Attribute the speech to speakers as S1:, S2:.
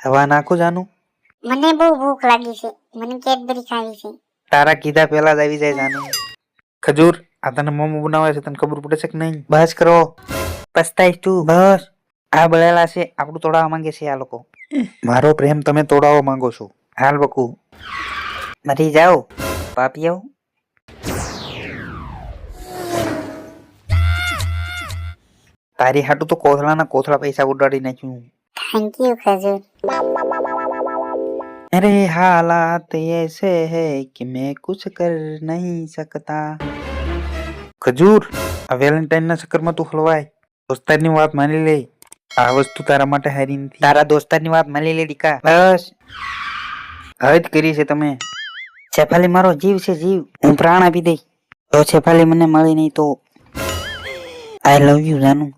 S1: હવા નાખું જાનું?
S2: મને બહુ ભૂખ લાગી છે, મને કેડબરી ખાવી છે.
S1: તારા કીધા પહેલા જ આવી જાય જાનું. ખજૂર, આ તને મોમો બનાવે છે, તને ખબર પડે છે કે નહીં? બસ કરો, પસ્તાઈશ તું. બસ, આ બળેલા છે, આપણું તોડાવવા માંગે છે આ લોકો. મારો પ્રેમ તમે તોડાવવા માંગો છો. હાલ બકુ, મરી જાઓ પાપીઓ. તારી હાટું તો કોથળાના કોથળા પૈસા ઉડાડી નાખ્યું.
S2: થેન્ક યુ ખજૂર.
S1: अरे हालात ऐसे है कि मैं कुछ कर नहीं सकता. ખજૂર, આ વેલેન્ટાઇન ના ચક્કરમાં તું હલવાય. દોસ્તારની વાત માની લે. આ વસ્તુ તારા માટે હારી નથી. તારા દોસ્તારની વાત માની લે દીકા. બસ હદ કરી છે તમે. શેફાલી મારો જીવ છે, જીવ. હું પ્રાણ આપી દઈ. જો શેફાલી મને મળી નહીં તો આઈ લવ યુ જાનું.